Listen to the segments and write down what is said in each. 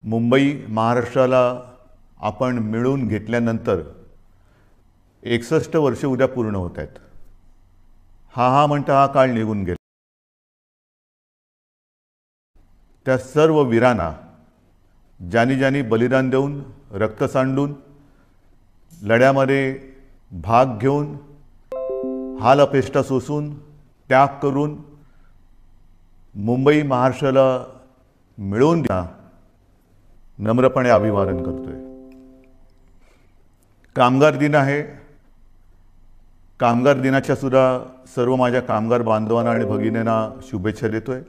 मुंबई महाराष्ट्राला आपण मिळून घेतल्यानंतर 61 वर्ष उद्या पूर्ण होत आहेत. हा म्हणता हा काळ निघून गेला. त्या सर्व वीरांना ज्यांनी ज्यांनी बलिदान देऊन रक्त सांडून लढ्यामध्ये भाग घेऊन हाल अपेष्टा सोसून त्याग करून मुंबई महाराष्ट्राला मिळवून द्या नम्रपणे अभिवादन करतोय. कामगार दिन आहे. कामगार दिनाच्या सुद्धा सर्व माझ्या कामगार बांधवांना आणि भगिनींना शुभेच्छा देतोय.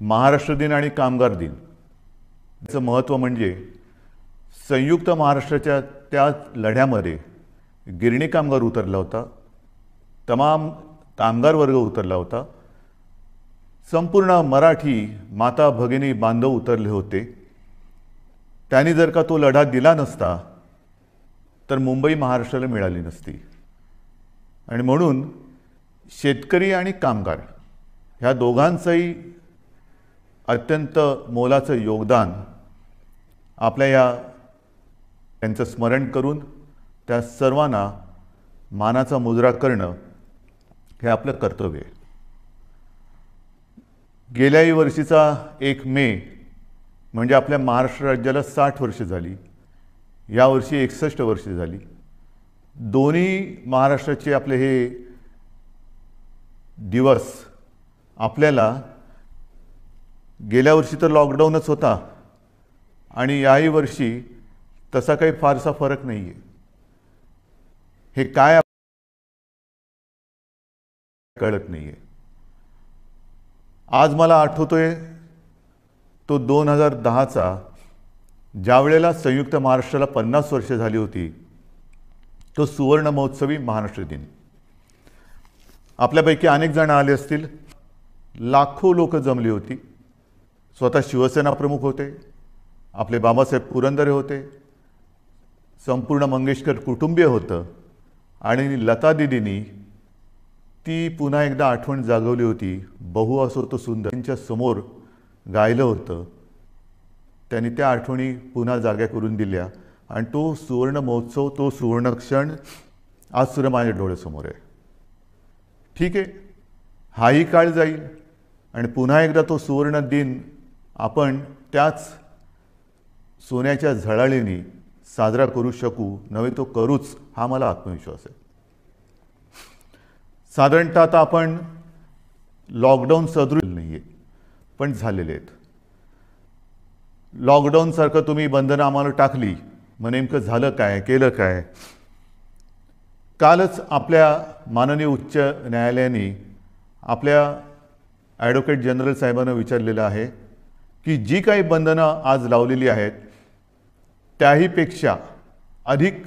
महाराष्ट्र दिन आणि कामगार दिन याचं महत्त्व म्हणजे संयुक्त महाराष्ट्राच्या त्या लढ्यामध्ये गिरणी कामगार उतरला होता, तमाम कामगार वर्ग उतरला होता, संपूर्ण मराठी माता भगिनी बांधव उतरले होते. त्यांनी जर का तो लढा दिला नसता तर मुंबई महाराष्ट्राला मिळाली नसती. आणि म्हणून शेतकरी आणि कामगार ह्या दोघांचंही अत्यंत मोलाचं योगदान आपल्या त्यांचं स्मरण करून त्या सर्वांना मानाचा मुजरा करणं हे आपलं कर्तव्य आहे. गेल्याही वर्षीचा 1 मे म्हणजे आपल्या महाराष्ट्र राज्याला 60 वर्ष झाली. यावर्षी 61 वर्ष झाली. दोन्ही महाराष्ट्राचे आपले हे दिवस आपल्याला गेल्या वर्षी तर लॉकडाऊनच होता आणि याही वर्षी तसा काही फारसा फरक नाही आहे. हे काय कळत नाही आहे. आज मला आठवतोय तो 2010चा ज्या वेळेला संयुक्त महाराष्ट्राला 50 वर्ष झाली होती, तो सुवर्ण महोत्सवी महाराष्ट्र दिन. आपल्यापैकी अनेक जण आले असतील. लाखो लोक जमली होती. स्वतः शिवसेना प्रमुख होते, आपले बाबासाहेब पुरंदरे होते, संपूर्ण मंगेशकर कुटुंबीय होतं आणि लता दीदींनी ती पुन्हा एकदा आठवण जागवली होती. बहु असो तो सुंदर त्यांच्या समोर गायलं होतं. त्यांनी त्या आठवणी पुन्हा जाग्या करून दिल्या आणि तो सुवर्ण महोत्सव, तो सुवर्ण क्षण आज सुद्धा माझ्या डोळ्यासमोर आहे. ठीक आहे, हाही काळ जाईल आणि पुन्हा एकदा तो सुवर्ण दिन आपण त्याच सोन्याच्या झळाळीने साजरा करू शकू, नव्हे तो करूच, हा मला आत्मविश्वास आहे. साधारणतः आता आपण लॉकडाऊन सदृश नाही आहे, पण झालेले आहेत. लॉकडाऊनसारखं तुम्ही बंधनं आम्हाला टाकली, मग नेमकं झालं काय, केलं काय? कालच आपल्या माननीय उच्च न्यायालयाने आपल्या ॲडव्होकेट जनरल साहेबांना विचारलेलं आहे की जी काही बंधनं आज लावलेली आहेत त्याहीपेक्षा अधिक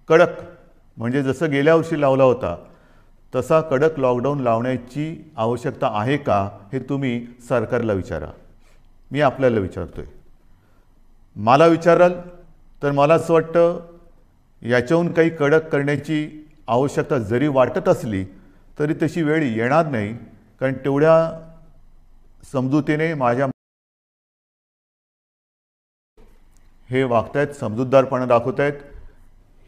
कडक, म्हणजे जसं गेल्या वर्षी लावला होता तसा कडक लॉकडाऊन लावण्याची आवश्यकता आहे का, हे तुम्ही सरकारला विचारा. मी आपल्याला विचारतोय. मला विचाराल तर मला असं वाटतं याच्याहून काही कडक करण्याची आवश्यकता जरी वाटत असली तरी तशी वेळ येणार नाही, कारण तेवढ्या समजुतीने माझ्या हे वागतायत, समजूतदारपणा दाखवतायत,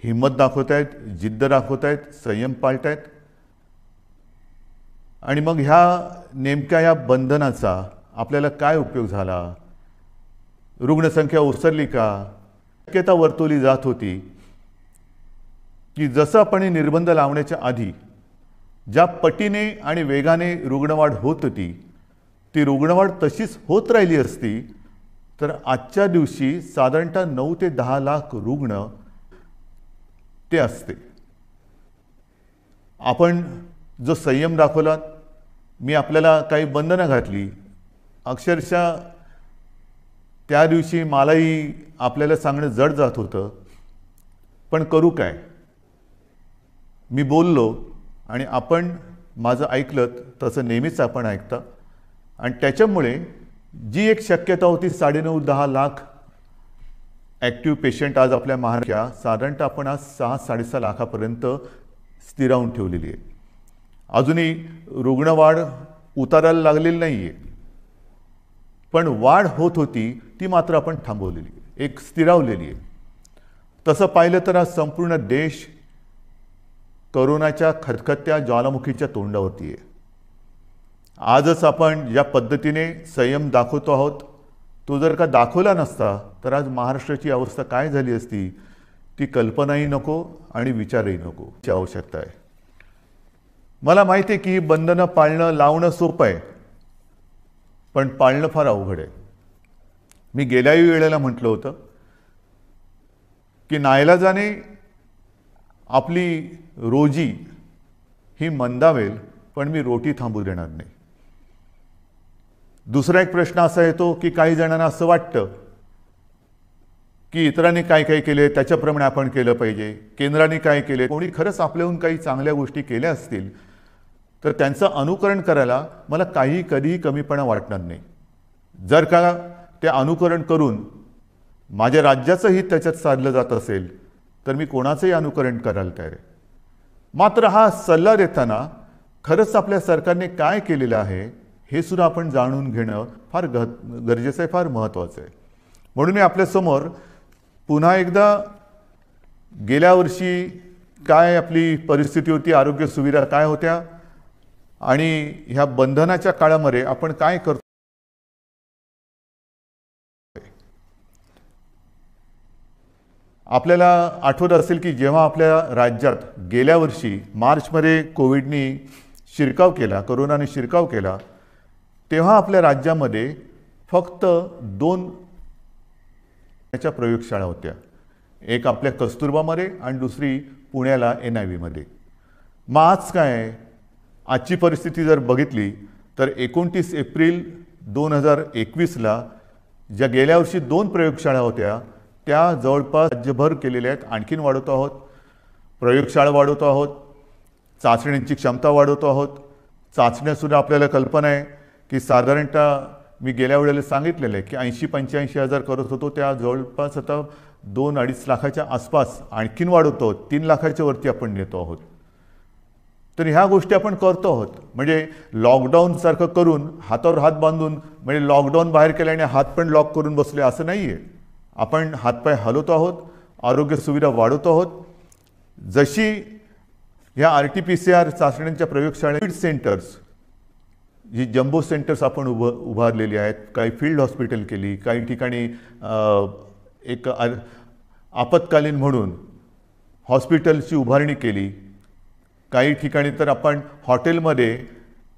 हिंमत दाखवतायत, जिद्द दाखवतायत, संयम पाळतायत. आणि मग नेमक्या ह्या बंधनाचा आपल्याला काय उपयोग झाला? रुग्णसंख्या ओसरली का? शक्यता वर्तवली जात होती की जसं आपण निर्बंध लावण्याच्या आधी ज्या पटीने आणि वेगाने रुग्णवाढ होत होती, ती रुग्णवाढ तशीच होत राहिली असती तर आजच्या दिवशी साधारणतः 9 ते 10 लाख रुग्ण ते असते. आपण जो संयम दाखवला, मी आपल्याला काही बंधनं घातली, अक्षरशः त्या दिवशी मलाही आपल्याला सांगणं जड जात होतं, पण करू काय? मी बोललो आणि आपण माझं ऐकलं तसं नेहमीच आपण ऐकता. आणि त्याच्यामुळे जी एक शक्यता होती 9.5-10 लाख ॲक्टिव्ह पेशंट आज आपल्या महाराष्ट्रात, साधारणतः आपण आज 6-6.5 लाखापर्यंत स्थिरावून ठेवलेली आहे. अजूनही रुग्णवाढ उतारायला लागलेली नाही आहे. पण वाढ होत होती ती मात्र आपण थांबवलेली आहे, एक स्थिरावलेली आहे. तसं पाहिलं तर आज संपूर्ण देश कोरोनाच्या खतखत्या ज्वालामुखीच्या तोंडावरती आहे. आजच आपण ज्या पद्धतीने संयम दाखवतो आहोत तो जर का दाखवला नसता तर आज महाराष्ट्राची अवस्था काय झाली असती ती कल्पनाही नको आणि विचारही नको ची आवश्यकता आहे. मला माहिती आहे की ही बंधनं पाळणं लावणं सोपं आहे, पण पाळणं फार अवघड आहे. मी गेल्याही वेळेला म्हटलं होतं की नाईलाजाने आपली रोजी ही मंदावेल, पण मी रोटी थांबू देणार नाही. दुसरा एक प्रश्न असा येतो की काही जणांना असं वाटतं की इतरांनी काय काय केले त्याच्याप्रमाणे आपण केलं पाहिजे, केंद्राने काय केले, कोणी खरंच आपल्याहून काही चांगल्या गोष्टी केल्या असतील तर त्यांचं अनुकरण करायला मला काही कधीही कमीपणा वाटणार नाही. जर का ते अनुकरण करून माझ्या राज्याचं हित त्याच्यात साधलं जात असेल तर मी कोणाचंही अनुकरण करायला तयार आहे. मात्र हा सल्ला देताना खरंच आपल्या सरकारने काय केलेलं आहे हे सुद्धा आपण जाणून घेणं फार गरजेचं आहे, फार महत्त्वाचं आहे. म्हणून मी आपल्यासमोर पुन्हा एकदा गेल्या वर्षी काय आपली परिस्थिती होती, आरोग्य सुविधा काय होत्या आणि ह्या बंधनाच्या काळामध्ये आपण काय करतो. आपल्याला आठवत असेल की जेव्हा आपल्या राज्यात गेल्या वर्षी मार्चमध्ये कोविडनी शिरकाव केला, कोरोनाने शिरकाव केला, तेव्हा आपल्या राज्यामध्ये फक्त 2 याच्या प्रयोगशाळा होत्या. एक आपल्या कस्तुरबामध्ये आणि दुसरी पुण्याला NIV. मग आज काय आहे, आजची परिस्थिती जर बघितली तर 29 एप्रिल 2021ला ज्या गेल्या वर्षी 2 प्रयोगशाळा होत्या त्या जवळपास राज्यभर केलेल्या आहेत. आणखीन वाढवतो आहोत, प्रयोगशाळा वाढवतो आहोत, चाचण्यांची क्षमता वाढवतो आहोत. चाचण्यासुद्धा आपल्याला कल्पना आहे की साधारणतः मी गेल्या वेळेला सांगितलेलं आहे की 80-85 हजार करत होतो, त्या जवळपास आता 2-2.5 लाखाच्या आसपास आणखीन वाढवतो आहोत, 3 लाखाच्या वरती आपण नेतो आहोत. तर ह्या गोष्टी आपण करतो आहोत. म्हणजे लॉकडाऊनसारखं करून हातावर हात बांधून म्हणजे लॉकडाऊन बाहेर केल्याने हात पण लॉक करून बसले असं नाही आहे. आपण हातपाय हलवतो आहोत, आरोग्य सुविधा वाढवतो आहोत. जशी ह्या RT-PCR चाचण्यांच्या प्रयोगशाळा सेंटर्स, जी जम्बो सेंटर्स आपण उभारलेली आहेत, काही फील्ड हॉस्पिटल केली, काही ठिकाणी एक आपत्कालीन म्हणून हॉस्पिटलची उभारणी केली, काही ठिकाणी तर आपण हॉटेलमध्ये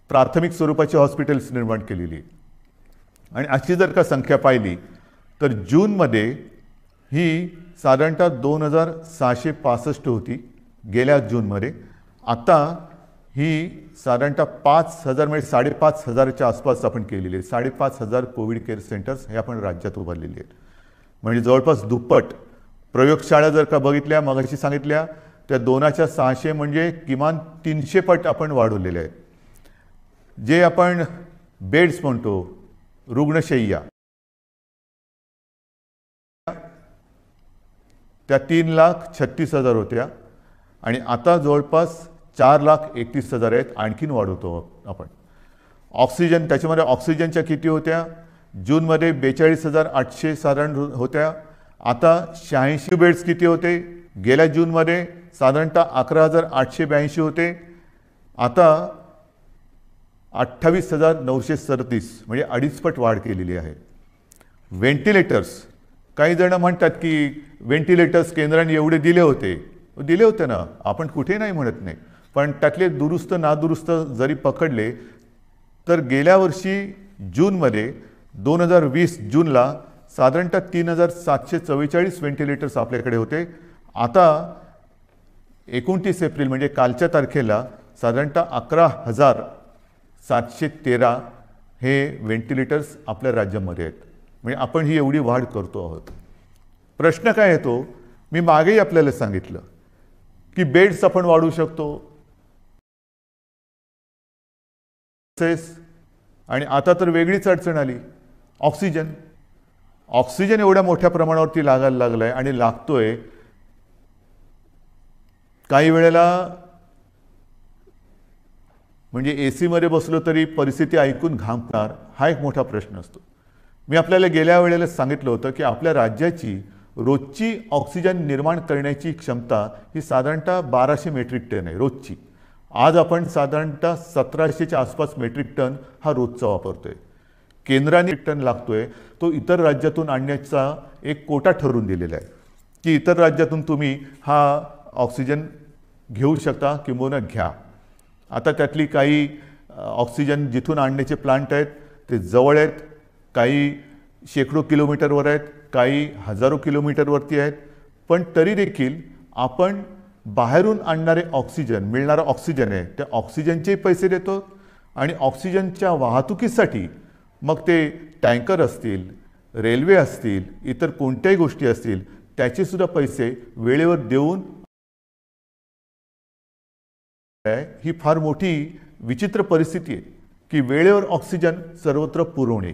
प्राथमिक स्वरूपाची हॉस्पिटल्स निर्माण केलेली. आणि अशी जर का संख्या पाहिली तर जूनमध्ये ही साधारणतः 2665 होती गेल्या जूनमध्ये. आता ही साधारणतः 5000 म्हणजे 5500च्या आसपास आपण केलेली आहे. 5500 कोविड केअर सेंटर्स हे आपण राज्यात उभारलेली आहेत. म्हणजे जवळपास दुप्पट. प्रयोगशाळा जर का बघितल्या मगाशी सांगितल्या त्या 2,600 म्हणजे किमान 300 पट आपण वाढवलेले आहेत. जे आपण बेड्स म्हणतो, रुग्णशय्या, त्या 3,36,000 होत्या आणि आता जवळपास 4,31,000 आहेत. आणखीन वाढवतो आपण. ऑक्सिजन, त्याच्यामध्ये ऑक्सिजनच्या किती होत्या, जूनमध्ये 42,800 साधारण होत्या. आता 86 बेड्स किती होते, गेल्या जूनमध्ये साधारणतः 11,882 होते. आता 28,937 म्हणजे 2.5 पट वाढ केलेली आहे. व्हेंटिलेटर्स, काही जण म्हणतात की व्हेंटिलेटर्स केंद्राने एवढे दिले होते ना, आपण कुठे नाही म्हणत नाही, पण त्यातले दुरुस्त नादुरुस्त जरी पकडले तर गेल्या वर्षी जूनमध्ये 2020 जूनला साधारणतः 3,744 व्हेंटिलेटर्स आपल्याकडे होते. आता 29 एप्रिल म्हणजे कालच्या तारखेला साधारणतः 11,713 हे व्हेंटिलेटर्स आपल्या राज्यामध्ये आहेत. म्हणजे आपण ही एवढी वाढ करतो आहोत. प्रश्न काय येतो, मी मागेही आपल्याला सांगितलं की बेड्स आपण वाढवू शकतो, आणि आता तर वेगळीच अडचण आली, ऑक्सिजन. ऑक्सिजन एवढ्या मोठ्या प्रमाणावरती लागायला लागलाय आणि लागतोय. काही वेळेला म्हणजे AC मध्ये बसलो तरी परिस्थिती ऐकून घामणार, हा एक मोठा प्रश्न असतो. मी आपल्याला गेल्या वेळेला सांगितलं होतं की आपल्या राज्याची रोजची ऑक्सिजन निर्माण करण्याची क्षमता ही साधारणतः 1200 मेट्रिक टन आहे रोजची. आज आपण साधारणतः 1700च्या आसपास मेट्रिक टन हा रोजचा वापरतोय. केंद्राने टन लागतोय तो इतर राज्यातून आणण्याचा एक कोटा ठरवून दिलेला आहे की इतर राज्यातून तुम्ही हा ऑक्सिजन घेऊ शकता किंवा घ्या. आता त्यातली काही ऑक्सिजन जिथून आणण्याचे प्लांट आहेत ते जवळ आहेत, काही शेकडो किलोमीटरवर आहेत, काही हजारो किलोमीटरवरती आहेत. पण तरी देखील आपण बाहेरून आणणारे ऑक्सिजन, मिळणारा ऑक्सिजन आहे त्या ऑक्सिजनचे पैसे देतो आणि ऑक्सिजनच्या वाहतुकीसाठी मग ते टँकर असतील, रेल्वे असतील, इतर कोणत्याही गोष्टी असतील त्याचे सुद्धा पैसे वेळेवर देऊन ही फार मोठी विचित्र परिस्थिती आहे की वेळेवर ऑक्सिजन सर्वत्र पुरवणे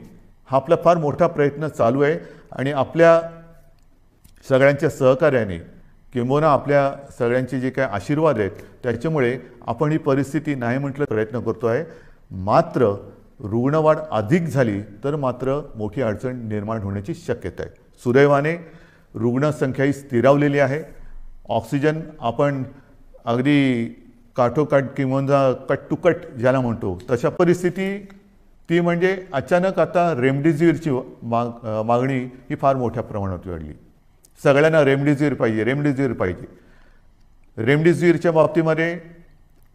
हा आपला फार मोठा प्रयत्न चालू आहे. आणि आपल्या सगळ्यांच्या सहकार्याने किंबहुना आपल्या सगळ्यांचे जे काही आशीर्वाद आहेत त्याच्यामुळे आपण ही परिस्थिती नाही म्हटलं प्रयत्न करतो आहे. मात्र रुग्णवाढ अधिक झाली तर मात्र मोठी अडचण निर्माण होण्याची शक्यता आहे. सुदैवाने रुग्णसंख्या ही स्थिरावलेली आहे. ऑक्सिजन आपण अगदी काठोकाठ किंवा कट टू कट ज्याला म्हणतो तशा परिस्थिती ती म्हणजे अचानक आता रेमडेसिवीरची मागणी ही फार मोठ्या प्रमाणात वाढली. सगळ्यांना रेमडेसिवीर पाहिजे. रेमडेसिवीरच्या बाबतीमध्ये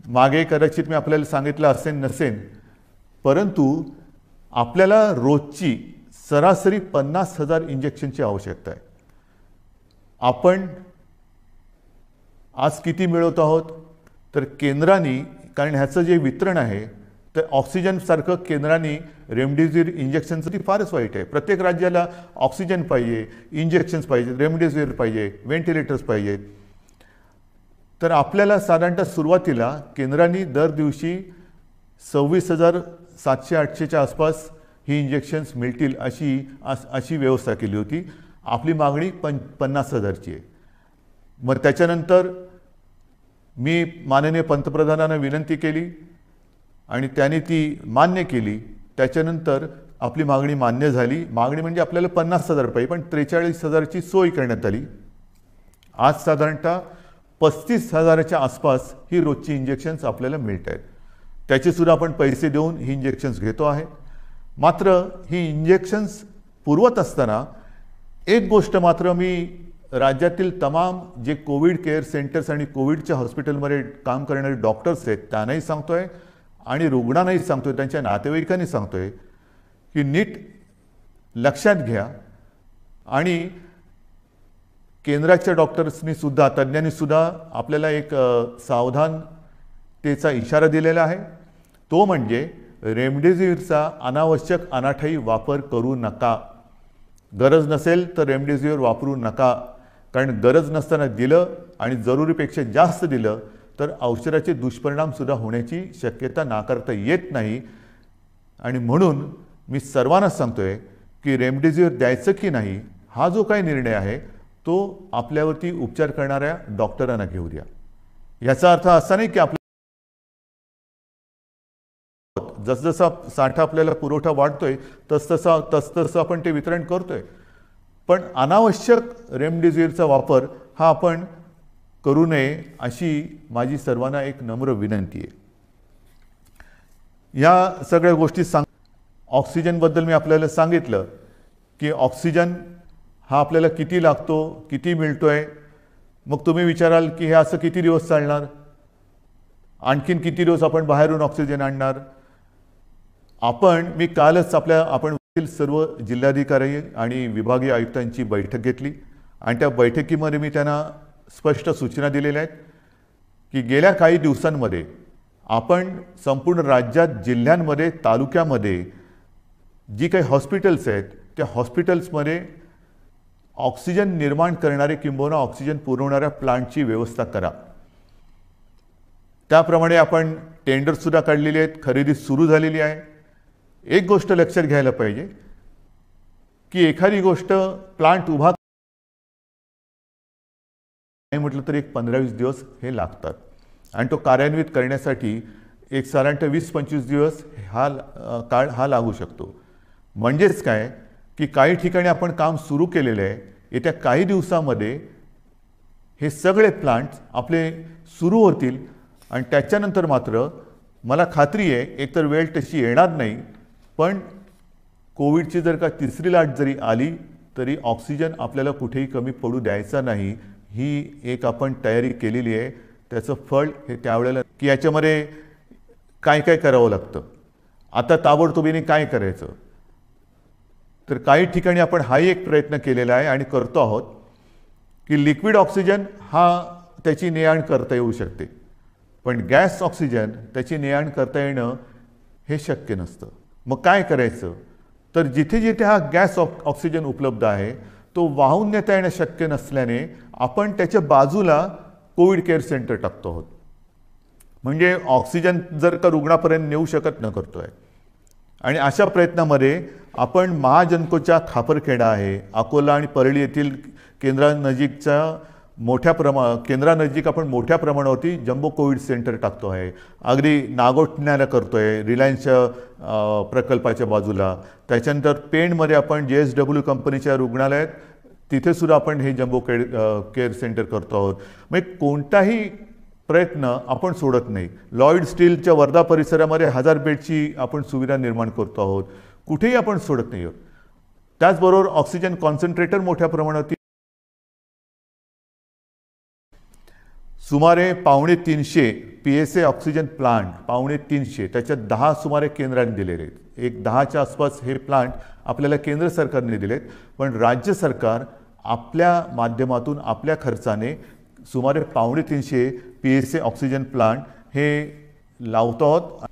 मागे कदाचित मी आपल्याला सांगितलं असेल नसेल, परंतु आपल्याला रोजची सरासरी 50,000 इंजेक्शनची आवश्यकता आहे. आपण आज किती मिळवत आहोत तर केंद्राने, कारण ह्याचं जे वितरण आहे तर ऑक्सिजनसारखं केंद्राने रेमडेसिवीर इंजेक्शनसाठी फारच वाईट आहे. प्रत्येक राज्याला ऑक्सिजन पाहिजे, इंजेक्शन्स पाहिजे, रेमडेसिवीर पाहिजे, व्हेंटिलेटर्स पाहिजेत. तर आपल्याला साधारणतः सुरुवातीला केंद्राने दर दिवशी 26,700-800च्या आसपास ही इंजेक्शन्स मिळतील अशी व्यवस्था केली होती. आपली मागणी 50,000ची आहे. मग त्याच्यानंतर मी माननीय पंतप्रधानांना विनंती केली आणि त्याने ती मान्य केली. त्याच्यानंतर आपली मागणी मान्य झाली. मागणी म्हणजे आपल्याला 50,000 पाहिजे पण 43,000ची सोय करण्यात आली. आज साधारणतः 35,000च्या आसपास ही रोजची इंजेक्शन्स आपल्याला मिळत आहेत. त्याचेसुद्धा आपण पैसे देऊन ही इंजेक्शन्स घेतो आहे. मात्र ही इंजेक्शन्स पुरवत असताना एक गोष्ट मात्र मी राज्यातील तमाम जे कोविड केअर सेंटर्स आणि कोविडच्या हॉस्पिटलमध्ये काम करणारे डॉक्टर्स आहेत त्यांनाही सांगतोय आणि रुग्णांनाही सांगतोय, त्यांच्या नातेवाईकांनी सांगतोय की नीट लक्षात घ्या. आणि केंद्राच्या डॉक्टर्सनी सुद्धा, तज्ज्ञांनी सुद्धा आपल्याला एक सावधानतेचा इशारा दिलेला आहे. तो म्हणजे रेमडेसिवीरचा अनावश्यक अनाठायी वापर करू नका. गरज नसेल तर रेमडेसिवीर वापरू नका. कारण गरज नसताना दिलं आणि जरुरीपेक्षा जास्त दिलं तर औषधाचे दुष्परिणामसुद्धा होण्याची शक्यता नाकारता येत नाही. आणि म्हणून मी सर्वांना सांगतोय की रेमडेसिवीर द्यायचं की नाही हा जो काही निर्णय आहे तो आपल्यावरती उपचार करणाऱ्या डॉक्टरांना घेऊ द्या. याचा अर्थ असा नाही की आपल्या जसजसा साठा आपल्याला पुरवठा वाढतोय तसतसं आपण ते वितरण करतोय. पण अनावश्यक रेमडेसिवीरचा वापर हा आपण करू नये अशी माझी सर्वांना एक नम्र विनंती आहे. या सगळ्या गोष्टी ऑक्सिजनबद्दल मी आपल्याला सांगितलं की ऑक्सिजन हा आपल्याला किती लागतो, किती मिळतोय. मग तुम्ही विचाराल की हे असं किती दिवस चालणार, आणखीन किती दिवस आपण बाहेरून ऑक्सिजन आणणार. मी कालच आपण सर्व जिल्हाधिकारी आणि विभागीय आयुक्तांची बैठक घेतली आणि त्या बैठकीमध्ये मी त्यांना स्पष्ट सूचना दिलेल्या आहेत की गेल्या काही दिवसांमध्ये आपण संपूर्ण राज्यात, जिल्ह्यांमध्ये, तालुक्यामध्ये जी काही हॉस्पिटल्स आहेत त्या हॉस्पिटल्समध्ये ऑक्सिजन निर्माण करणारे किंबहुना ऑक्सिजन पुरवणाऱ्या प्लांटची व्यवस्था करा. त्याप्रमाणे आपण टेंडरसुद्धा काढलेले आहेत, खरेदी सुरू झालेली आहे. एक गोष्ट लक्षात घ्यायला पाहिजे की एखादी गोष्ट प्लांट उभा नाही म्हटलं तर एक 15-20 दिवस हे लागतात आणि तो कार्यान्वित करण्यासाठी एक साधारणतः 20-25 दिवस काळ हा लागू शकतो. म्हणजेच काय की काही ठिकाणी आपण काम सुरू केलेलं आहे, येत्या काही दिवसामध्ये हे सगळे प्लांट्स आपले सुरू होतील आणि त्याच्यानंतर मात्र मला खात्री आहे एकतर वेळ तशी येणार नाही, पण कोविडची जर का तिसरी लाट जरी आली तरी ऑक्सिजन आपल्याला कुठेही कमी पडू द्यायचा नाही, ही एक आपण तयारी केलेली आहे. त्याचं फळ हे त्यावेळेला की याच्यामध्ये काय काय करावं लागतं. आता ताबडतोबीने काय करायचं, तर काही ठिकाणी आपण हाही एक प्रयत्न केलेला आहे आणि करतो आहोत की लिक्विड ऑक्सिजन हा त्याची ने-आण करता येऊ शकते, पण गॅस ऑक्सिजन त्याची ने-आण करता येणं हे शक्य नसतं. मग काय करायचं, तर जिथे जिथे हा गॅस ऑक्सिजन उपलब्ध आहे तो वाहून नेता येणं शक्य नसल्याने आपण त्याच्या बाजूला कोविड केअर सेंटर टाकतो आहोत. म्हणजे ऑक्सिजन जर का रुग्णापर्यंत नेऊ शकत न करतोय. आणि अशा प्रयत्नामध्ये आपण महाजनकोच्या खापरखेडा आहे, अकोला आणि परळी येथील केंद्रानजीकच्या केंद्रानजीक आपण मोठ्या प्रमाणावरती जम्बो कोविड सेंटर टाकतो आहे. अगदी नागोठण्याला करतो आहे, रिलायन्सच्या प्रकल्पाच्या बाजूला. त्याच्यानंतर पेणमध्ये आपण JSW कंपनीच्या रुग्णालयात तिथे सुद्धा आपण हे जम्बो केअर सेंटर करतो आहोत. म्हणजे कोणताही प्रयत्न आपण सोडत नाही. लॉयड स्टीलच्या वर्धा परिसरामध्ये 1000 बेडची आपण सुविधा निर्माण करतो आहोत. कुठेही आपण सोडत नाही आहोत. त्याचबरोबर ऑक्सिजन कॉन्सन्ट्रेटर मोठ्या प्रमाणात सुमारे 350 PSA ऑक्सिजन प्लांट 350 त्याच्यात 10 सुमारे केंद्राने दिलेले आहेत. एक 10च्या आसपास हे प्लांट आपल्याला केंद्र सरकारने दिलेत, पण राज्य सरकार आपल्या माध्यमातून आपल्या खर्चाने सुमारे 350 PSA ऑक्सिजन प्लांट हे लावतो आहोत.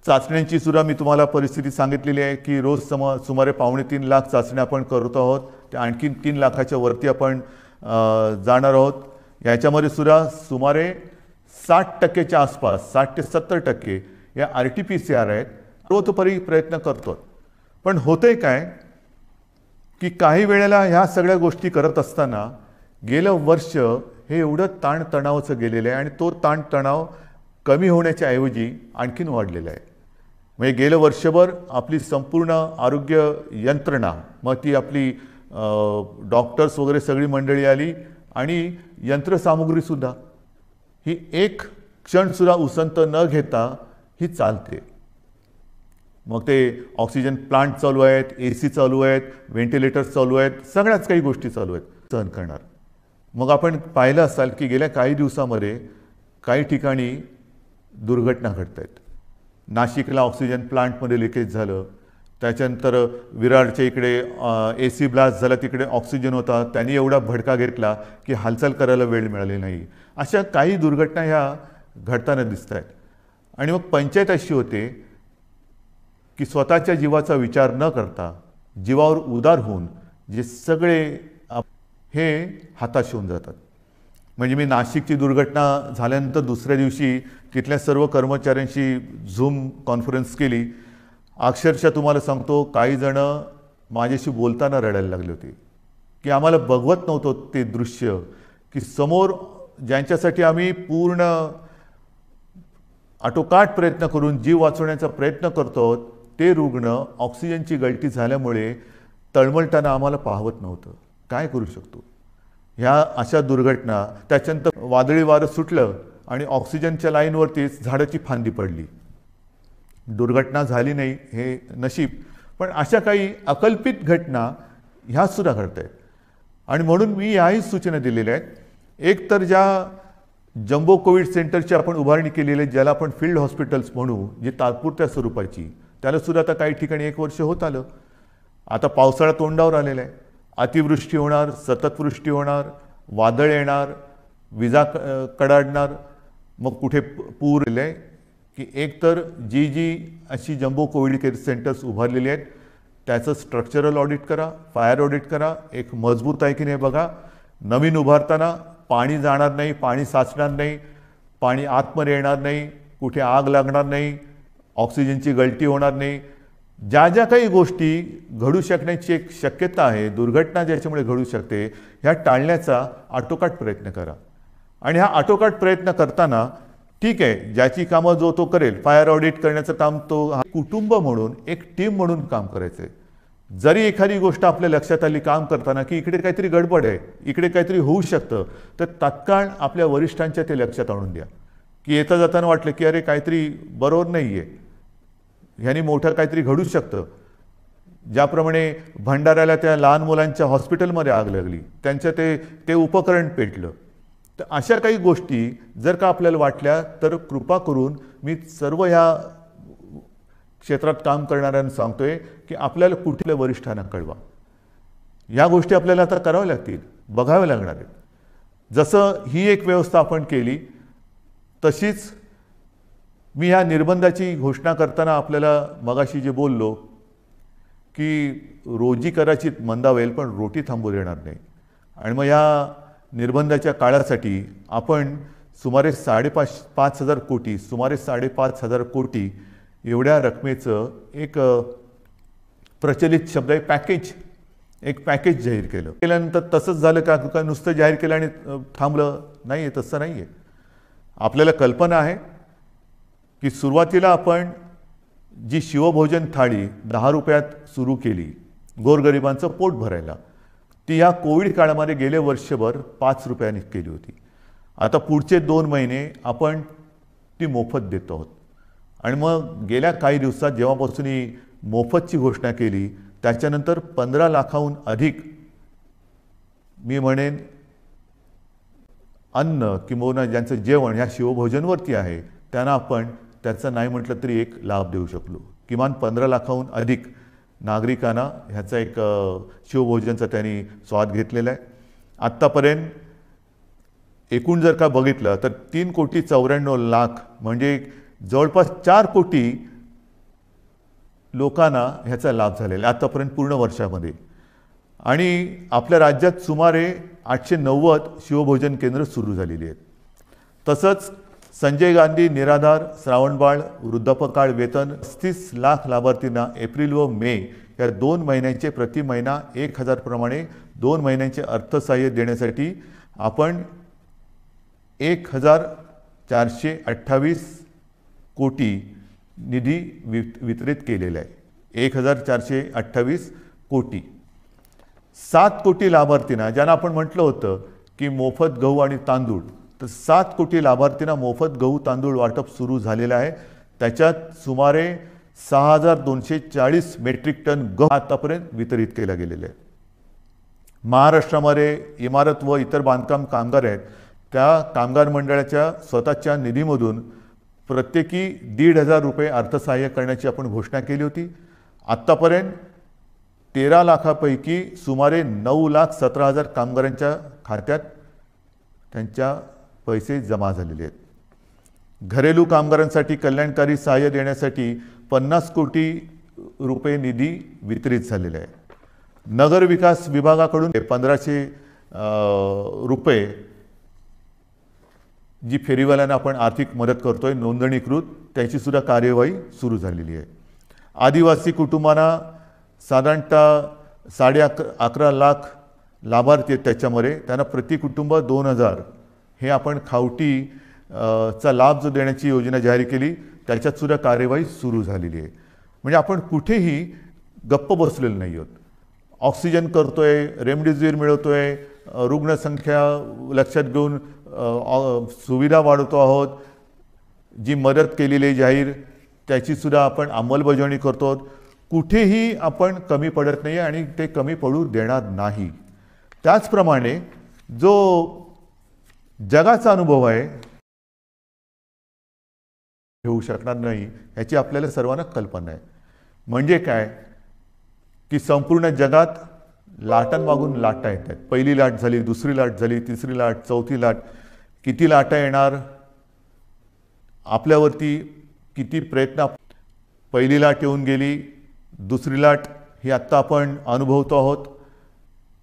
चाचण्यांची सुद्धा मी तुम्हाला परिस्थिती सांगितलेली आहे की रोज सुमारे 2.5 लाख चाचण्या आपण करतो आहोत. त्या आणखीन 3 लाखाच्या वरती आपण जाणार आहोत. याच्यामध्ये सुद्धा सुमारे 60% आसपास 60 ते 70% या RT-PCR आहेत. सर्वतोपरी प्रयत्न करतो. पण होतंय काय की काही वेळेला ह्या सगळ्या गोष्टी करत असताना गेलं वर्ष हे एवढं ताणतणावाचं गेलेलं आहे आणि तो ताणतणाव कमी होण्याच्या ऐवजी आणखीन वाढलेला आहे. म्हणजे गेलं वर्षभर आपली संपूर्ण आरोग्य यंत्रणा, मग ती आपली डॉक्टर्स वगैरे सगळी मंडळी आली आणि यंत्रसामुग्रीसुद्धा ही एक क्षणसुद्धा उसंत न घेता ही चालते. मग ते ऑक्सिजन प्लांट चालू आहेत, AC चालू आहेत, व्हेंटिलेटर्स चालू आहेत, सगळ्याच काही गोष्टी चालू आहेत सहन करणार. मग आपण पाहिलं असाल की गेल्या काही दिवसामध्ये काही ठिकाणी दुर्घटना घडत आहेत. नाशिकला ऑक्सिजन प्लांटमध्ये लिकेज झालं. त्याच्यानंतर विरारच्या इकडे AC ब्लास्ट झाला, तिकडे ऑक्सिजन होता, त्यांनी एवढा भडका घेतला की हालचाल करायला वेळ मिळाली नाही. अशा काही दुर्घटना ह्या घडताना दिसत आहेत. आणि मग पंचायत अशी होते की स्वतःच्या जीवाचा विचार न करता जीवावर उदार होऊन जे सगळे हे हाताश होऊन जातात. म्हणजे मी नाशिकची दुर्घटना झाल्यानंतर दुसऱ्या दिवशी तिथल्या सर्व कर्मचाऱ्यांशी झूम कॉन्फरन्स केली. अक्षरशः तुम्हाला सांगतो काही जण माझ्याशी बोलताना रडायला लागले होते की आम्हाला बघवत नव्हतं ते दृश्य की समोर ज्यांच्यासाठी आम्ही पूर्ण आटोकाट प्रयत्न करून जीव वाचवण्याचा प्रयत्न करतो ते रुग्ण ऑक्सिजनची गळती झाल्यामुळे तळमळताना आम्हाला पाहवत नव्हतं. काय करू शकतो. ह्या अशा दुर्घटना. त्याच्यानंतर वादळी वारं सुटलं आणि ऑक्सिजनच्या लाईनवरतीच झाडाची फांदी पडली. दुर्घटना झाली नाही हे नशीब, पण अशा काही अकल्पित घटना ह्या सुद्धा घडत आहेत. आणि म्हणून मी याही सूचना दिलेल्या आहेत. एक तर ज्या जम्बो कोविड सेंटरची आपण उभारणी केलेली आहे, ज्याला आपण फील्ड हॉस्पिटल्स म्हणू, जी तात्पुरत्या स्वरूपाची, त्याला सुद्धा आता काही ठिकाणी 1 वर्ष होत आलं. आता पावसाळा तोंडावर आलेला आहे. अतिवृष्टी होणार, सततवृष्टी होणार, वादळ येणार, विजा कडाडणार, मग कुठे पूर आले की एक तर जी अशी जम्बो कोविड केअर सेंटर्स उभारलेली आहेत त्याचं स्ट्रक्चरल ऑडिट करा, फायर ऑडिट करा, एक मजबूत आहे की नाही बघा. नवीन उभारताना पाणी जाणार नाही, पाणी साचणार नाही, पाणी आतमध्ये येणार नाही, कुठे आग लागणार नाही, ऑक्सिजनची गळती होणार नाही. ज्या ज्या काही गोष्टी घडू शकण्याची एक शक्यता आहे, दुर्घटना ज्याच्यामुळे घडू शकते, ह्या टाळण्याचा आटोकाट प्रयत्न करा. आणि हा आटोकाट प्रयत्न करताना ठीक आहे, ज्याची कामं जो तो करेल, फायर ऑडिट करण्याचं काम तो कुटुंब म्हणून एक टीम म्हणून काम करायचं आहे. जरी एखादी गोष्ट आपल्या लक्षात आली काम करताना की इकडे काहीतरी गडबड आहे, इकडे काहीतरी होऊ शकतं, तर तात्काळ आपल्या वरिष्ठांच्या ते लक्षात आणून द्या की येता जाताना वाटलं की अरे काहीतरी बरोबर नाही आहे, ह्यानी मोठं काहीतरी घडू शकतं. ज्याप्रमाणे भंडाऱ्याला त्या लहान मुलांच्या हॉस्पिटलमध्ये आग लागली, त्यांचं ते उपकरण पेटलं. तर अशा काही गोष्टी जर का आपल्याला वाटल्या तर कृपा करून मी सर्व ह्या क्षेत्रात काम करणाऱ्यांना सांगतोय की आपल्याला कुठल्या वरिष्ठांना कळवा. या गोष्टी आपल्याला आता कराव्या लागतील, बघाव्या लागणार आहेत. जसं ही एक व्यवस्था आपण केली तशीच मी ह्या निर्बंधाची घोषणा करताना आपल्याला मगाशी जे बोललो की रोजी कदाचित मंदावेल पण रोटी थांबू देणार नाही. आणि मग या निर्बंधाच्या काळासाठी आपण सुमारे 5,500 कोटी, सुमारे 5,500 कोटी एवढ्या रकमेचं एक प्रचलित शब्द आहे पॅकेज, एक पॅकेज जाहीर केलं. केल्यानंतर तसंच झालं का नुसतं जाहीर केलं आणि थांबलं? नाही आहे, तसं नाही आहे. आपल्याला कल्पना आहे की सुरुवातीला आपण जी शिवभोजन थाळी 10 रुपयात सुरू केली गोरगरिबांचं पोट भरायला, ती या कोविड काळामध्ये गेले वर्षभर 5 रुपयांनी केली होती. आता पुढचे 2 महिने आपण ती मोफत देतो आहोत. आणि मग गेल्या काही दिवसात जेव्हापासून ही मोफतची घोषणा केली त्याच्यानंतर 15 लाखाहून अधिक मी म्हणेन अन्न किंवा ज्यांचं जेवण ह्या शिवभोजनवरती आहे त्यांना आपण त्याचा नाही म्हटलं तरी एक लाभ देऊ शकलो. किमान 15 लाखाहून अधिक नागरिकांना ह्याचा एक शिवभोजनचा त्यांनी स्वाद घेतलेला आहे. आत्तापर्यंत एकूण जर का बघितलं तर 3,94,00,000 म्हणजे जवळपास 4 कोटी लोकांना ह्याचा लाभ झालेला आहे आत्तापर्यंत पूर्ण वर्षामध्ये. आणि आपल्या राज्यात सुमारे 890 शिवभोजन केंद्र सुरू झालेली आहेत. तसंच संजय गांधी निराधार, श्रावणबाळ, वृद्धापकाळ वेतन 35 लाख लाभार्थींना एप्रिल व मे या 2 महिन्यांचे प्रति महिना 1,000 प्रमाणे 2 महिन्यांचे अर्थसहाय्य देण्यासाठी आपण 1,428 कोटी निधी वितरित केलेला आहे. 1,428 कोटी. 7 कोटी लाभार्थींना, ज्यांना आपण म्हटलं होतं की मोफत गहू आणि तांदूळ, तर 7 कोटी लाभार्थींना मोफत गहू तांदूळ वाटप सुरू झालेलं आहे. त्याच्यात सुमारे 6,240 मेट्रिक टन गहू आतापर्यंत वितरित केला गेलेला आहे. महाराष्ट्रामध्ये इमारत व इतर बांधकाम कामगार आहेत, त्या कामगार मंडळाच्या स्वतःच्या निधीमधून प्रत्येकी 1,500 रुपये अर्थसहाय्य करण्याची आपण घोषणा केली होती. आत्तापर्यंत 13 लाखापैकी सुमारे 9,17,000 कामगारांच्या खात्यात त्यांच्या पैसे जमा झालेले आहेत. घरेलू कामगारांसाठी कल्याणकारी सहाय्य देण्यासाठी 50 कोटी रुपये निधी वितरित झालेला आहे. नगर विकास विभागाकडून 1,500 रुपये जी फेरीवाल्यांना आपण आर्थिक मदत करतोय नोंदणीकृत, त्याची सुद्धा कार्यवाही सुरू झालेली आहे. आदिवासी कुटुंबांना साधारणतः 11.5 लाख लाभार्थी आहेत. त्याच्यामध्ये त्यांना प्रति कुटुंब 2,000 हे आपण खावटी चा लाभ जो देण्याची योजना जाहीर केली त्याच्यात सुद्धा कार्यवाही सुरू झालेली आहे. म्हणजे आपण कुठेही गप्प बसलेलो नाही आहोत. ऑक्सिजन करतोय, रेमडेसिवीर मिळवतोय, रुग्णसंख्या लक्षात घेऊन सुविधा वाढवतो आहोत. जी मदत केलेली जाहीर त्याची सुद्धा आपण अंमलबजावणी करतो. कुठेही आपण कमी पडत नाही आणि ते कमी पडू देणार नाही. त्याचप्रमाणे जो जगाचा अनुभव आहे घेऊ शकणार नाही याची आपल्याला सर्वांना कल्पना आहे. म्हणजे काय की संपूर्ण जगात लाटांमागून लाटा येत आहेत. पहिली लाट झाली, दुसरी लाट झाली, तिसरी लाट, चौथी लाट, किती लाटा येणार, आपल्यावरती किती प्रयत्न. पहिली लाट येऊन गेली, दुसरी लाट ही आत्ता आपण अनुभवतो आहोत.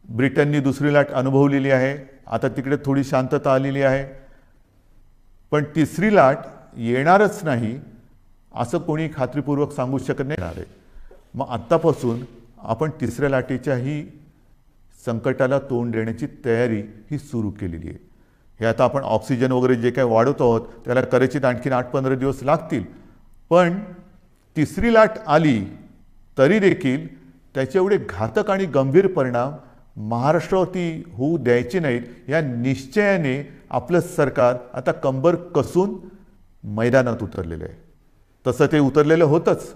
ब्रिटननी दुसरी लाट अनुभवलेली आहे, आता तिकडे थोडी शांतता आलेली आहे. पण तिसरी लाट येणारच नाही असं कोणी खात्रीपूर्वक सांगू शकत नाही. मग आत्तापासून आपण तिसऱ्या लाटेच्याही संकटाला तोंड देण्याची तयारी ही सुरू केलेली आहे. हे आता आपण ऑक्सिजन वगैरे जे काही वाढवतो आहोत त्याला कदाचित आणखीन 8-15 दिवस लागतील. पण तिसरी लाट आली तरी देखील त्याचे एवढे घातक आणि गंभीर परिणाम महाराष्ट्रावरती होऊ द्यायचे नाहीत या निश्चयाने आपलं सरकार आता कंबर कसून मैदानात उतरलेलं आहे. तसं ते उतरलेलं होतंच,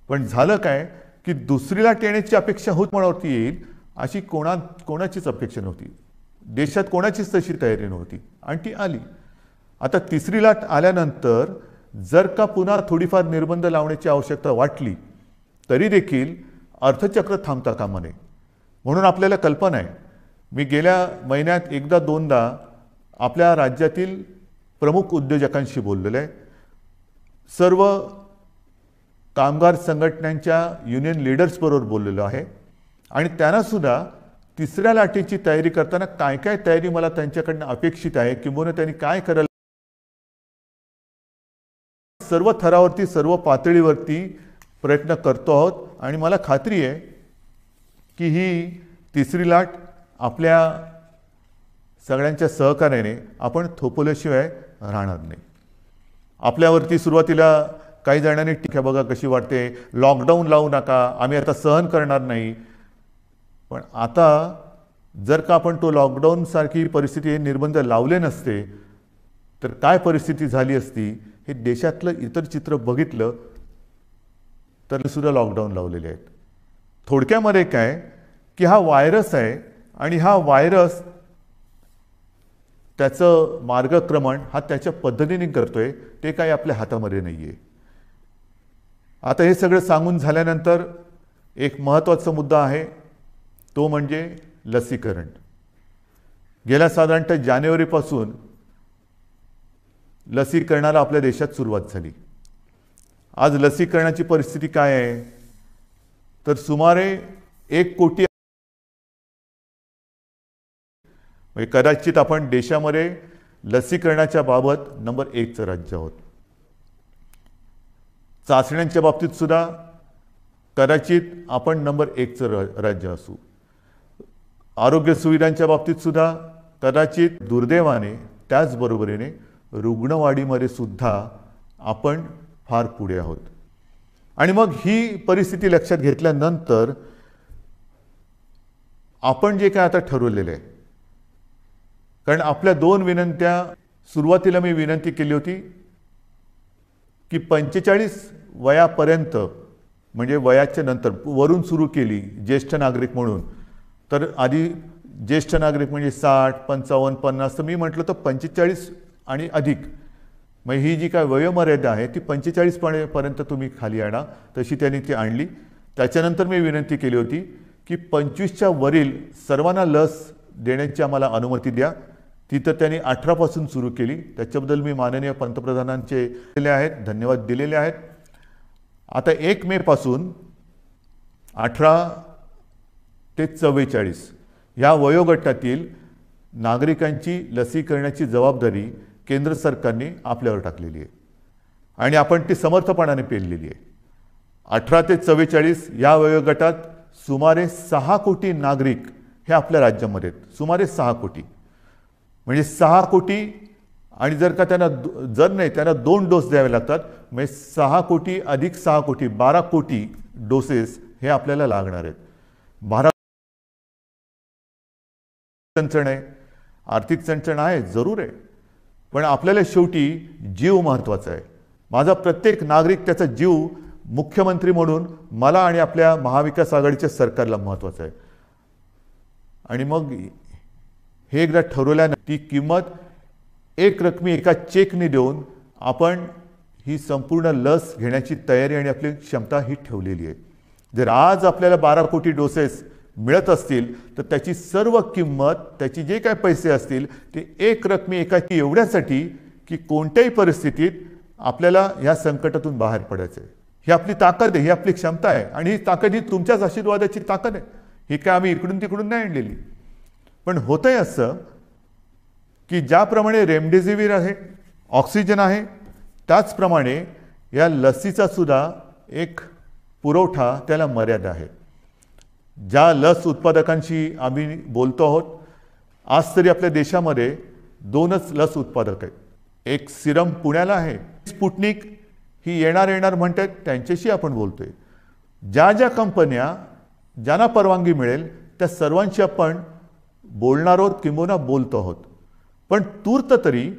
पण झालं काय की दुसरी लाट येण्याची अपेक्षा होत मनावरती येईल अशी कोणाचीच अपेक्षा नव्हती. देशात कोणाचीच तशी तयारी नव्हती आणि ती आली. आता तिसरी लाट आल्यानंतर जर का पुन्हा थोडीफार निर्बंध लावण्याची आवश्यकता वाटली तरी देखील अर्थचक्र थांबता कामा नये. म्हणून आपल्याला कल्पना आहे, मी गेल्या महिन्यात एकदा दोनदा आपल्या राज्यातील प्रमुख उद्योजकांशी बोललेलो आहे. सर्व कामगार संघटनांच्या युनियन लीडर्सबरोबर बोललेलो आहे आणि त्यांनासुद्धा तिसऱ्या लाटेची तयारी करताना काय काय तयारी मला त्यांच्याकडनं अपेक्षित आहे किंवा त्यांनी काय करायला, सर्व थरावरती सर्व पातळीवरती प्रयत्न करतो आहोत. आणि मला खात्री आहे की ही तिसरी लाट आपल्या सगळ्यांच्या सहकार्याने आपण थोपवल्याशिवाय राहणार नाही. आपल्यावरती सुरुवातीला काही जणांनी टीका बघा कशी वाटते, लॉकडाऊन लावू नका, आम्ही आता सहन करणार नाही. पण आता जर का आपण तो लॉकडाऊन सारखी परिस्थिती निर्बंध लावले नसते तर काय परिस्थिती झाली असती हे देशातलं इतर चित्र बघितलं तर सुद्धा लॉकडाऊन लावलेले आहेत. थोडक्यामध्ये काय की हा व्हायरस आहे आणि हा व्हायरस त्याचं मार्गक्रमण हा त्याच्या पद्धतीने करतोय, ते काही आपल्या हातामध्ये नाही आहे. आता हे सगळं सांगून झाल्यानंतर एक महत्त्वाचा मुद्दा आहे, तो म्हणजे लसीकरण. गेल्या साधारणतः जानेवारीपासून लसीकरणाला आपल्या देशात सुरुवात झाली. आज लसीकरणाची परिस्थिती काय आहे तर सुमारे 1 कोटी, कदाचित आपण देशामध्ये लसीकरणाच्या बाबत नंबर 1चं राज्य आहोत. चाचण्यांच्या बाबतीत सुद्धा कदाचित आपण नंबर 1चं राज्य असू. आरोग्य सुविधांच्या बाबतीत सुद्धा कदाचित दुर्दैवाने त्याचबरोबरीने रुग्णवाढीमध्ये सुद्धा आपण फार पुढे आहोत. आणि मग ही परिस्थिती लक्षात घेतल्यानंतर आपण जे काय आता ठरवलेलं आहे, कारण आपल्या 2 विनंत्या, सुरुवातीला मी विनंती केली होती की 45 वयापर्यंत म्हणजे वयाच्या नंतर वरून सुरू केली ज्येष्ठ नागरिक म्हणून. तर आधी ज्येष्ठ नागरिक म्हणजे 60, 55, 50, तर मी म्हटलं तर 45 आणि अधिक, मग ही जी काय वयोमर्यादा आहे ती 45 पर्यंत तुम्ही खाली आणा. तशी त्यांनी ती आणली. त्याच्यानंतर मी विनंती केली होती की 25च्या वरील सर्वांना लस देण्याची आम्हाला अनुमती द्या. ती तर त्यांनी 18 पासून सुरू केली. त्याच्याबद्दल मी माननीय पंतप्रधानांचे धन्यवाद दिलेले आहेत. आता 1 मे पासून 18 ते 44 या वयोगटातील नागरिकांची लसीकरणाची जबाबदारी केंद्र सरकारने आपल्यावर टाकलेली आहे आणि आपण ती समर्थपणाने पेललेली आहे. 18 ते 44 या वयोगटात सुमारे 6 कोटी नागरिक हे आपल्या राज्यामध्ये आहेत. सुमारे 6 कोटी म्हणजे 6 कोटी, आणि जर का त्यांना त्यांना 2 डोस द्यावे लागतात, म्हणजे 6 कोटी अधिक 6 कोटी 12 कोटी डोसेस हे आपल्याला लागणार आहेत. 12 चणचण आहे, आर्थिक चणचण आहे, जरूर आहे, पण आपल्याला शेवटी जीव महत्त्वाचा आहे. माझा प्रत्येक नागरिक त्याचा जीव मुख्यमंत्री म्हणून मला आणि आपल्या महाविकास आघाडीच्या सरकारला महत्त्वाचं आहे. आणि मग हे एकदा ठरवल्यानं ती किंमत एक रकमी एका चेकने देऊन आपण ही संपूर्ण लस घेण्याची तयारी आणि आपली क्षमता ही ठेवलेली आहे. जर आज आपल्याला 12 कोटी डोसेस मिळत असतील तर त्याची सर्व किंमत, त्याची जे काय पैसे असतील ते एक रकमी एकाची एवढ्यासाठी की कोणत्याही परिस्थितीत आपल्याला ह्या संकटातून बाहेर पडायचं आहे. ही आपली ताकद आहे, ही आपली क्षमता आहे आणि ही ताकद ही तुमच्याच आशीर्वादाची ताकद आहे. ही काय आम्ही इकडून तिकडून नाही आणलेली. पण होतंय असं की ज्याप्रमाणे रेमडेसिवीर आहे, ऑक्सिजन आहे, त्याचप्रमाणे या लसीचा सुद्धा एक पुरवठा त्याला मर्यादा आहे. ज्या लस उत्पादकांशी आम्ही बोलतो आहोत, आज तरी आपल्या देशामध्ये 2च लस उत्पादक आहेत. एक सिरम पुण्याला आहे, स्पुटनिक ही येणार म्हणतात, त्यांच्याशी आपण बोलतोय. ज्या ज्या कंपन्या ज्यांना परवानगी मिळेल त्या सर्वांशी आपण बोलणार आहोत किंबहुना बोलतो आहोत. पण तूर्त तरी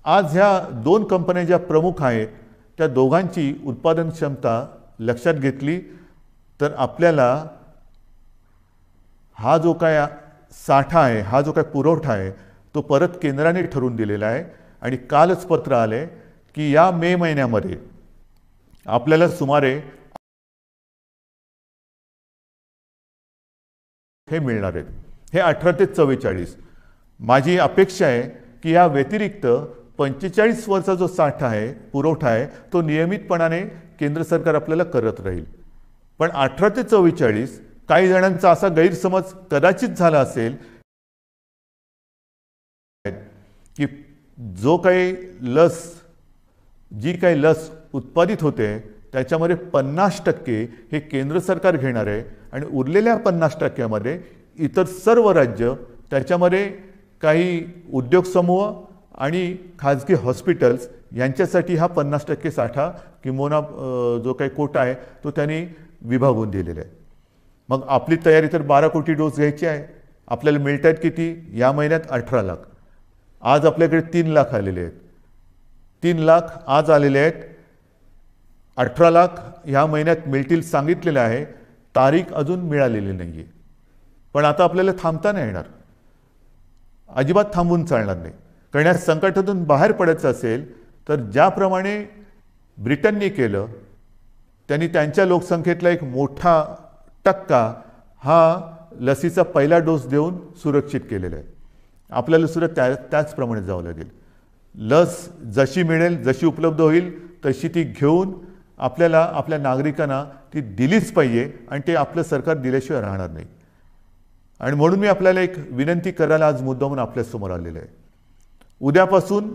आज ह्या 2 कंपन्या ज्या प्रमुख आहेत त्या दोघांची उत्पादन क्षमता लक्षात घेतली तर आपल्याला हा जो काय साठा आहे, हा जो काय पुरवठा आहे तो परत केंद्राने ठरवून दिलेला आहे. आणि कालच पत्र आले की या मे महिन्यामध्ये आपल्याला सुमारे हे मिळणार आहेत. हे 18 ते 44. माझी अपेक्षा आहे की या व्यतिरिक्त 45 वर्षाचा जो साठा आहे, पुरवठा आहे, तो नियमितपणाने केंद्र सरकार आपल्याला करत राहील. पण 18 ते 44 काही जणांचा असा गैरसमज कदाचित झाला असेल की जी काही लस उत्पादित होते त्याच्यामध्ये 50% हे केंद्र सरकार घेणार आहे आणि उरलेल्या 50%मध्ये इतर सर्व राज्य, त्याच्यामध्ये काही उद्योग समूह आणि खाजगी हॉस्पिटल्स यांच्यासाठी हा 50% साठा किंवा जो काही कोटा आहे तो त्यांनी विभागून दिलेला आहे. मग आपली तयारी तर 12 कोटी डोस घ्यायची आहे. आपल्याला मिळत आहेत किती? या महिन्यात 18 लाख. आज आपल्याकडे 3 लाख आलेले आहेत. 3 लाख आज आलेले आहेत. 18 लाख ह्या महिन्यात मिळतील सांगितलेलं आहे. तारीख अजून मिळालेली नाही आहे. पण आता आपल्याला थांबता नाही येणार, अजिबात थांबून चालणार नाही. कारण या संकटातून बाहेर पडायचं असेल तर ज्याप्रमाणे ब्रिटनने केलं, त्यांनी त्यांच्या लोकसंख्येतला एक मोठा टक्का हा लसीचा पहिला डोस देऊन सुरक्षित केलेला आहे. आपल्याला सुद्धा त्याचप्रमाणे जावं लागेल. लस जशी मिळेल, जशी उपलब्ध होईल तशी ती घेऊन आपल्याला आपल्या नागरिकांना ती दिलीच पाहिजे आणि ते आपलं सरकार दिल्याशिवाय राहणार नाही. आणि म्हणून मी आपल्याला एक विनंती करायला आज मुद्दामून आपल्यासमोर आलेलं आहे. उद्यापासून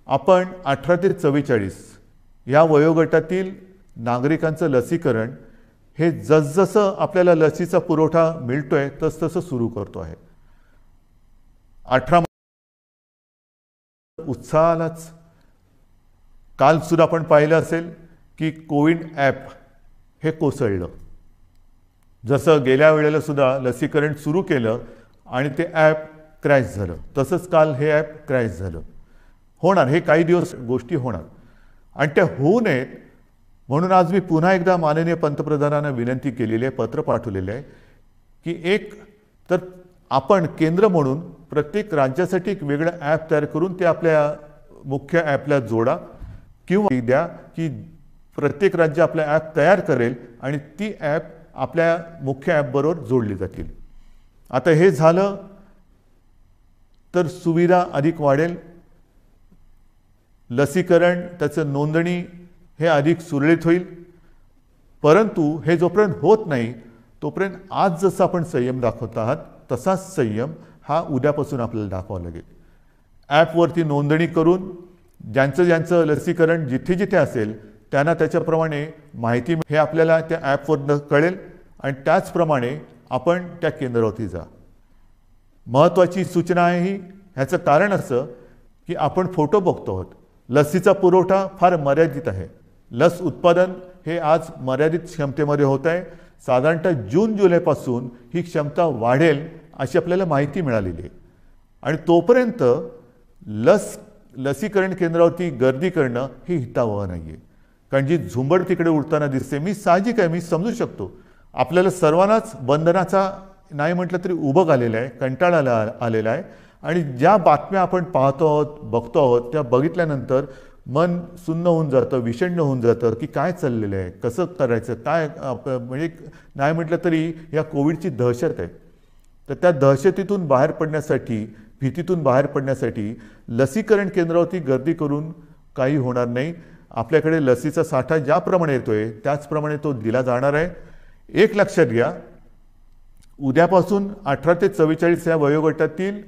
आपण 18 ते 44 या वयोगटातील नागरिकांचं लसीकरण हे जसजसं आपल्याला लसीचा पुरवठा मिळतोय तसतसं सुरू करतो आहे. 18 उत्साहालाच काल सुद्धा आपण पाहिलं असेल की कोविन ॲप हे कोसळलं. जसं गेल्या वेळेला सुद्धा लसीकरण सुरू केलं आणि ते ॲप क्रॅश झालं, तसंच काल हे ॲप क्रॅश झालं. होणार, हे काही दिवस गोष्टी होणार आणि त्या होऊ नयेत म्हणून आज मी पुन्हा एकदा माननीय पंतप्रधानांना विनंती केलेली आहे, पत्र पाठवलेलं आहे की एक तर आपण केंद्र म्हणून प्रत्येक राज्यासाठी एक वेगळं ॲप तयार करून ते आपल्या मुख्य ॲपला जोडा किंवा द्या की प्रत्येक राज्य आपला ॲप तयार करेल आणि ती ॲप आपल्या मुख्य ॲपबरोबर जोडली जातील. आता हे झालं तर सुविधा अधिक वाढेल, लसीकरण त्याचं नोंदणी हे अधिक सुरळीत होईल. परंतु हे जोपर्यंत होत नाही तोपर्यंत आज जसं आपण संयम दाखवत आहात तसाच संयम हा उद्यापासून आपल्याला दाखवावा लागेल. ॲपवरती नोंदणी करून ज्यांचं लसीकरण जिथे जिथे असेल त्यांना त्याच्याप्रमाणे माहिती हे आपल्याला त्या ॲपवरनं कळेल आणि त्याचप्रमाणे आपण त्या केंद्रावरती जा. महत्त्वाची सूचना आहे ही. ह्याचं कारण असं की आपण फोटो बघतो आहोत. लसीचा पुरवठा फार मर्यादित आहे. लस उत्पादन हे आज मर्यादित क्षमतेमध्ये होत आहे. साधारणतः जून-जुलैपासून ही क्षमता वाढेल अशी आपल्याला माहिती मिळालेली आहे. आणि तोपर्यंत लसीकरण केंद्रावरती गर्दी करणं हे हितावह नाही आहे. कारण जी झुंबड तिकडे उडताना दिसते, मी साहजिक आहे, मी समजू शकतो. आपल्याला सर्वांनाच बंधनाचा नाही म्हटलं तरी उभं आलेलं आहे, कंटाळा आलेला आहे. आणि ज्या बातम्या आपण पाहतो आहोत, बघतो आहोत, त्या बघितल्यानंतर मन सुन्न होऊन जातं, विषण्ण होऊन जातं की काय चाललेलं आहे, कसं करायचं, काय म्हणजे नाही म्हटलं तरी या कोविडची दहशत आहे. तर त्या दहशतीतून बाहेर पडण्यासाठी, भीतीतून बाहेर पडण्यासाठी लसीकरण केंद्रावरती गर्दी करून काही होणार नाही. आपल्याकडे लसीचा साठा ज्याप्रमाणे येतोय त्याचप्रमाणे तो दिला जाणार आहे. एक लक्षात घ्या, उद्यापासून 18 ते 44 या वयोगटातील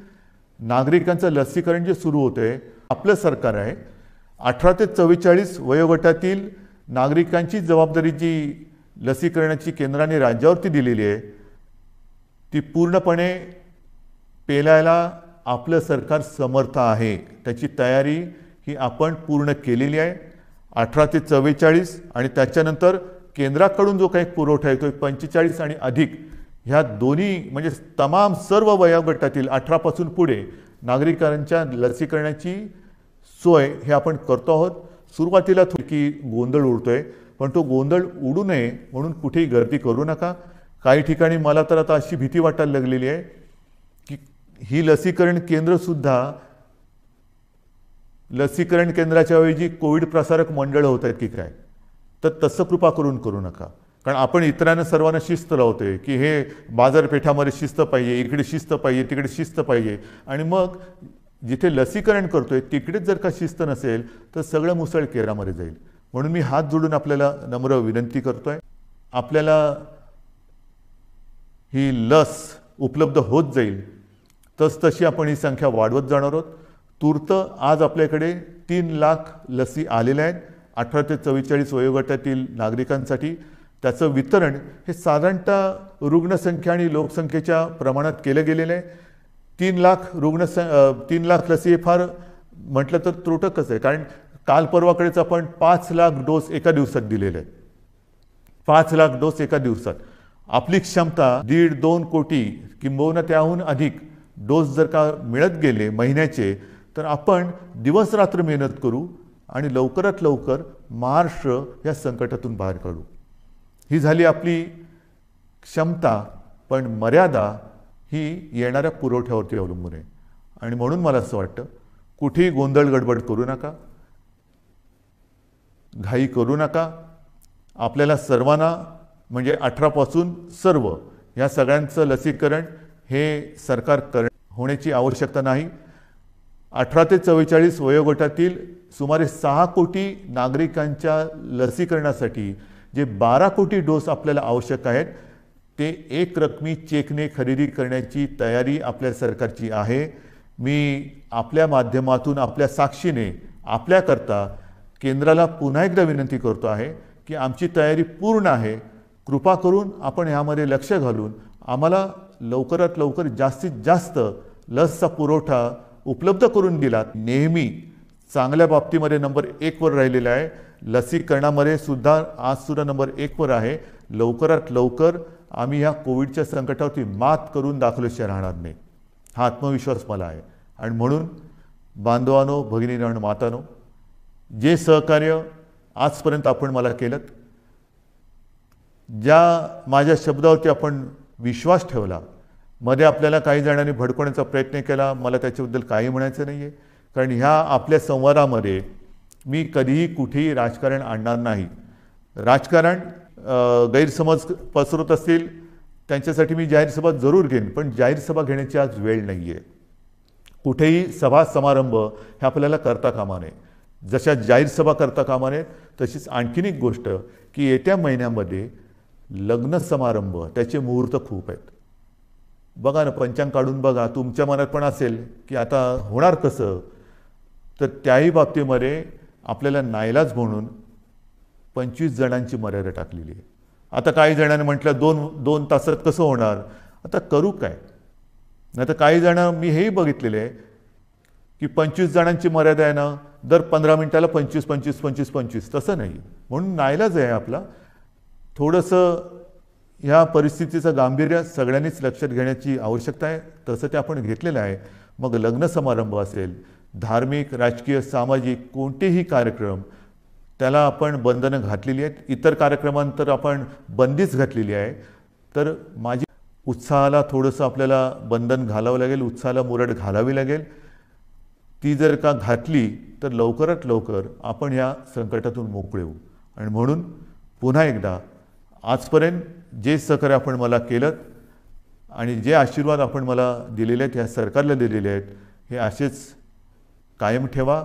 नागरिकांचं लसीकरण जे सुरू होतंय, आपलं सरकार आहे. 18 ते 44 वयोगटातील नागरिकांची जबाबदारी जी लसीकरणाची केंद्राने राज्यावरती दिलेली आहे ती पूर्णपणे पेलायला आपलं सरकार समर्थ आहे. त्याची तयारी ही आपण पूर्ण केलेली आहे. 18 ते 44 आणि त्याच्यानंतर केंद्राकडून जो काही पुरवठा आहे तो 45 आणि अधिक ह्या दोन्ही म्हणजे तमाम सर्व वयोगटातील 18 पासून पुढे नागरिकांच्या लसीकरणाची सोय हे आपण करतो आहोत. सुरुवातीला थोडी गोंधळ उडतोय, पण तो गोंधळ उडू नये म्हणून कुठेही गर्दी करू नका. काही ठिकाणी मला तर आता अशी भीती वाटायला लागलेली आहे की ही लसीकरण केंद्रसुद्धा लसीकरण केंद्राच्या ऐवजी कोविड प्रसारक मंडळ होत आहेत की काय. तर तसं कृपा करून करू नका. कारण आपण इतरांना सर्वांना शिस्त लावतोय की हे बाजारपेठामध्ये शिस्त पाहिजे, इकडे शिस्त पाहिजे, तिकडे शिस्त पाहिजे, आणि मग जिथे लसीकरण करतोय तिकडेच जर का शिस्त नसेल तर सगळं मुसळ केरामध्ये जाईल. म्हणून मी हात जोडून आपल्याला नम्र विनंती करतोय, आपल्याला ही लस उपलब्ध होत जाईल तसतशी आपण ही संख्या वाढवत जाणार आहोत. तूर्त आज आपल्याकडे 3 लाख लसी आलेल्या आहेत 18 ते 44 वयोगटातील नागरिकांसाठी. त्याचं वितरण हे साधारणतः रुग्णसंख्या आणि लोकसंख्येच्या प्रमाणात केलं गेलेलं आहे. 3 लाख लसी हे फार म्हटलं तर त्रोटकच आहे, कारण काल परवाकडेच आपण 5 लाख डोस एका दिवसात दिलेले आहेत. 5 लाख डोस एका दिवसात. आपली क्षमता 1.5-2 कोटी किंबहुना त्याहून अधिक डोस जर का मिळत गेले महिन्याचे तर आपण दिवस रात्र मेहनत करू आणि लवकरात लवकर महाराष्ट्र या संकटातून बाहेर काढू. ही झाली आपली क्षमता, पण मर्यादा ही येणाऱ्या पुरवठ्यावरती अवलंबून आहे. आणि म्हणून मला असं वाटतं कुठेही गोंधळ गडबड करू नका, घाई करू नका. आपल्याला सर्वांना म्हणजे 18 पासून सर्व या सगळ्यांचं लसीकरण हे सरकार होण्याची आवश्यकता नाही. 18 ते 44 वयोगटातील सुमारे 6 कोटी नागरिकांच्या लसीकरणासाठी जे 12 कोटी डोस आपल्याला आवश्यक आहेत ते एक रकमी चेकने खरेदी करण्याची तयारी आपल्या सरकारची आहे. मी आपल्या माध्यमातून आपल्या साक्षीने आपल्याकरता केंद्राला पुन्हा एकदा विनंती करतो आहे की आमची तयारी पूर्ण आहे. कृपा करून आपण ह्यामध्ये लक्ष घालून आम्हाला लवकरात लवकर जास्तीत जास्त लसचा पुरवठा उपलब्ध करून दिला. नेहमी चांगल्या बाबतीमध्ये नंबर 1 वर राहिलेला आहे. लसीकरणामध्ये सुद्धा आजसुद्धा नंबर 1 वर आहे. लवकरात लवकर आम्ही ह्या कोविडच्या संकटावरती मात करून दाखवल्याशिवाय राहणार नाही, हा आत्मविश्वास मला आहे. आणि म्हणून बांधवांनो, भगिनींनो आणि मातांनो, जे सहकार्य आजपर्यंत आपण मला केलं, ज्या माझ्या शब्दावरती आपण विश्वास ठेवला, मध्ये आपल्याला काही जणांनी भडकवण्याचा प्रयत्न केला, मला त्याच्याबद्दल काही म्हणायचं नाही आहे. कारण ह्या आपल्या संवादामध्ये मी कधीही कुठेही राजकारण आणणार नाही. राजकारण गैरसमज पसरत असतील त्यांच्यासाठी मी जाहीर सभा जरूर घेईन, पण जाहीर सभा घेण्याची आज वेळ नाही आहे. कुठेही सभा समारंभ हे आपल्याला करता कामा नये. जशा जाहीर सभा करता कामा नये तशीच आणखीन एक गोष्ट की येत्या महिन्यामध्ये लग्न समारंभ त्याचे मुहूर्त खूप आहेत. बघा ना, पंचांग काढून बघा, तुमच्या मनात पण असेल की आता होणार कसं. तर त्याही बाबतीमध्ये आपल्याला नाईलाज म्हणून 25 जणांची मर्यादा टाकलेली आहे. आता काही जणांनी म्हटलं 2 तासात कसं होणार, आता करू काय. नाही तर काही जण मी हेही बघितलेले आहे की 25 जणांची मर्यादा आहे ना, दर 15 मिनिटाला 25. तसं नाही. म्हणून नाईलाज आहे आपला. थोडंसं ह्या परिस्थितीचं गांभीर्य सगळ्यांनीच लक्षात घेण्याची आवश्यकता आहे. तसं ते आपण घेतलेलं आहे. मग लग्न समारंभ असेल, धार्मिक, राजकीय, सामाजिक कोणतेही कार्यक्रम त्याला आपण बंधनं घातलेली आहेत. इतर कार्यक्रमांतर आपण बंदीच घातलेली आहे. तर माझी उत्साहाला थोडंसं आपल्याला बंधन घालावं लागेल, उत्साहाला मुरड घालावी लागेल. ती जर का घातली तर लवकरात लवकर आपण ह्या संकटातून मोकळे होऊ. आणि म्हणून पुन्हा एकदा आजपर्यंत जे सहकार्य आपण मला केलं आणि जे आशीर्वाद आपण मला दिलेले आहेत, ह्या सरकारला दिलेले आहेत, हे असेच कायम ठेवा.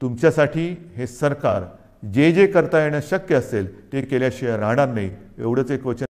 तुमच्यासाठी हे सरकार जे जे करता येणं शक्य असेल ते केल्याशिवाय राहणार नाही, एवढंच एक वचन